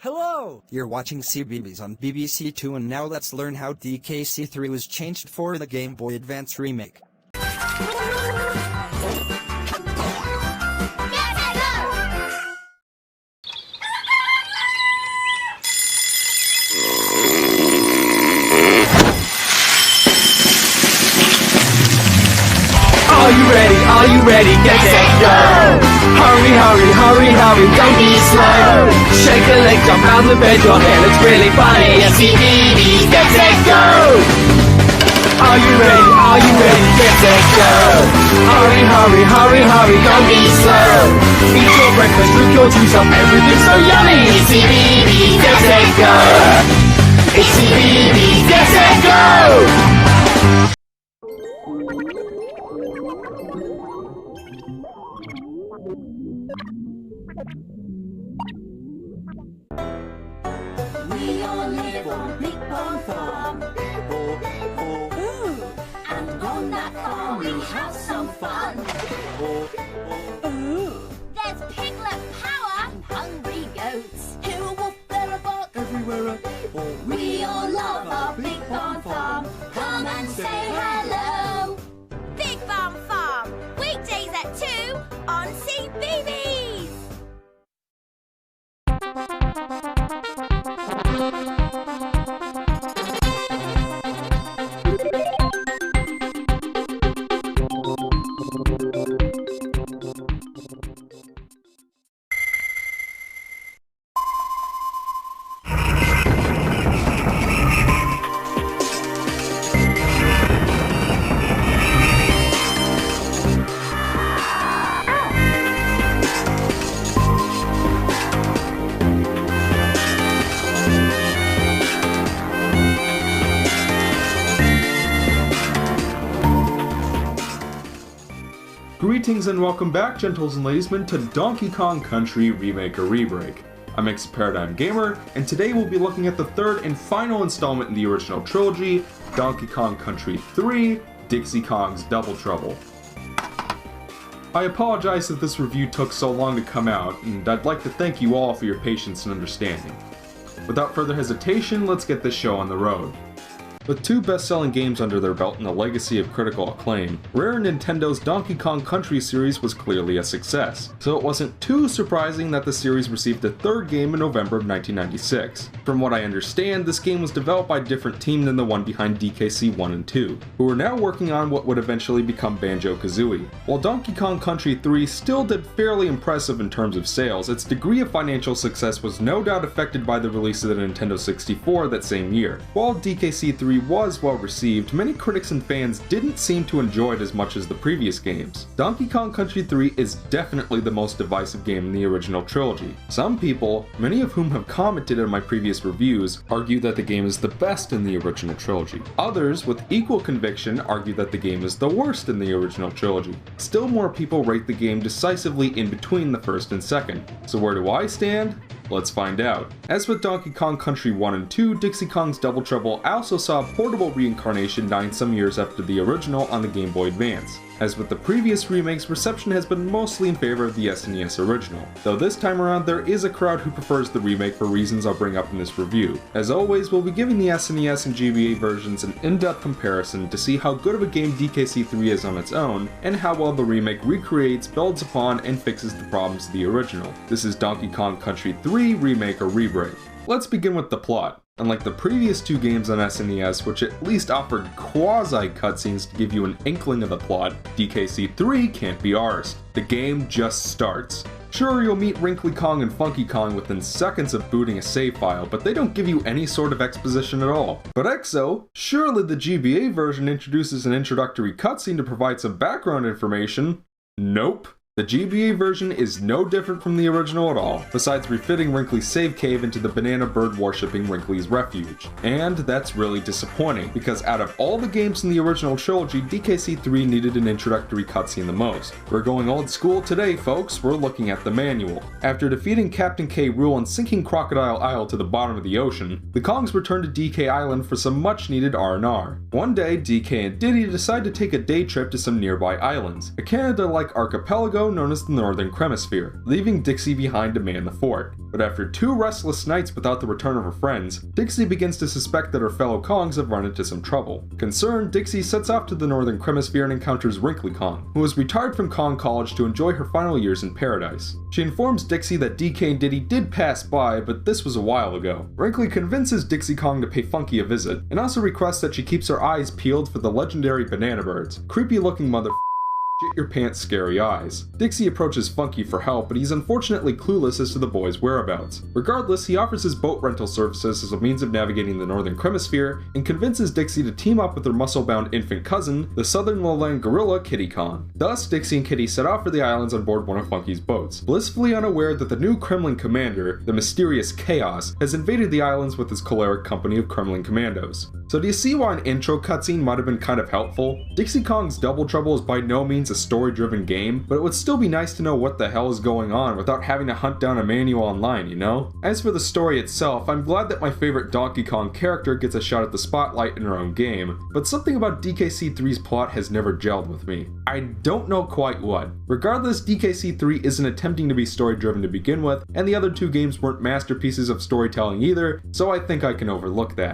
Hello! You're watching Cbeebies on BBC Two, and now let's learn how DKC 3 was changed for the Game Boy Advance remake. Are you ready? Get set, go! Hurry, hurry, hurry, hurry, don't be slow! Shake a leg, jump out the bed, your hair looks really funny. Cbeebies, get set, go! Are you ready? Get set, go! Hurry, hurry, hurry, hurry, don't be slow! Eat your breakfast, drink your juice up, everything's so yummy! Cbeebies, get set, go! It's Cbeebies, get set, go! We all live on Big Barn Farm. Ooh. And on that farm we have some fun. Ooh. There's piglet power and hungry goats. Here a wolf, there a bark, everywhere a We all love our Big Barn Farm. Come and say hello. Big Barn Farm, weekdays at 2 on Cbeebies. Greetings and welcome back, gentles and ladiesmen, to Donkey Kong Country Remake or Rebreak. I'm Paradigm Gamer, and today we'll be looking at the third and final installment in the original trilogy, Donkey Kong Country 3, Dixie Kong's Double Trouble. I apologize that this review took so long to come out, and I'd like to thank you all for your patience and understanding. Without further hesitation, let's get this show on the road. With two best-selling games under their belt and a legacy of critical acclaim, Rare Nintendo's Donkey Kong Country series was clearly a success, so it wasn't too surprising that the series received a third game in November of 1996. From what I understand, this game was developed by a different team than the one behind DKC 1 and 2, who are now working on what would eventually become Banjo-Kazooie. While Donkey Kong Country 3 still did fairly impressive in terms of sales, its degree of financial success was no doubt affected by the release of the Nintendo 64 that same year. While DKC 3 was well received, many critics and fans didn't seem to enjoy it as much as the previous games. Donkey Kong Country 3 is definitely the most divisive game in the original trilogy. Some people, many of whom have commented on my previous reviews, argue that the game is the best in the original trilogy. Others, with equal conviction, argue that the game is the worst in the original trilogy. Still more people rate the game decisively in between the first and second. So where do I stand? Let's find out. As with Donkey Kong Country 1 and 2, Dixie Kong's Double Trouble also saw a portable reincarnation 9 some years after the original on the Game Boy Advance. As with the previous remakes, reception has been mostly in favor of the SNES original, though this time around there is a crowd who prefers the remake for reasons I'll bring up in this review. As always, we'll be giving the SNES and GBA versions an in-depth comparison to see how good of a game DKC 3 is on its own, and how well the remake recreates, builds upon, and fixes the problems of the original. This is Donkey Kong Country 3 Remake or Rebreak. Let's begin with the plot. Unlike the previous two games on SNES, which at least offered quasi-cutscenes to give you an inkling of the plot, DKC 3 can't be arsed. The game just starts. Sure, you'll meet Wrinkly Kong and Funky Kong within seconds of booting a save file, but they don't give you any sort of exposition at all. But EXO, surely the GBA version introduces an introductory cutscene to provide some background information. Nope. The GBA version is no different from the original at all, besides refitting Wrinkly's save cave into the banana bird worshipping Wrinkly's refuge. And that's really disappointing, because out of all the games in the original trilogy, DKC 3 needed an introductory cutscene the most. We're going old school today, folks, we're looking at the manual. After defeating Captain K. Rool and sinking Crocodile Isle to the bottom of the ocean, the Kongs return to DK Island for some much needed R&R. One day, DK and Diddy decide to take a day trip to some nearby islands. A Canada-like archipelago commando known as the Northern Hemisphere, leaving Dixie behind to man the fort. But after 2 restless nights without the return of her friends, Dixie begins to suspect that her fellow Kongs have run into some trouble. Concerned, Dixie sets off to the Northern Hemisphere and encounters Wrinkly Kong, who has retired from Kong College to enjoy her final years in paradise. She informs Dixie that DK and Diddy did pass by, but this was a while ago. Wrinkly convinces Dixie Kong to pay Funky a visit, and also requests that she keeps her eyes peeled for the legendary banana birds. Creepy looking mother shit your pants scary eyes. Dixie approaches Funky for help, but he's unfortunately clueless as to the boy's whereabouts. Regardless, he offers his boat rental services as a means of navigating the Northern Hemisphere, and convinces Dixie to team up with her muscle-bound infant cousin, the Southern Lowland gorilla Kitty Kong. Thus, Dixie and Kitty set off for the islands on board one of Funky's boats, blissfully unaware that the new Kremlin commander, the mysterious Chaos, has invaded the islands with his choleric company of Kremlin commandos. So do you see why an intro cutscene might have been kind of helpful? Dixie Kong's Double Trouble is by no means a story-driven game, but it would still be nice to know what the hell is going on without having to hunt down a manual online, you know? As for the story itself, I'm glad that my favorite Donkey Kong character gets a shot at the spotlight in her own game, but something about DKC 3's plot has never gelled with me. I don't know quite what. Regardless, DKC 3 isn't attempting to be story-driven to begin with, and the other 2 games weren't masterpieces of storytelling either, so I think I can overlook that.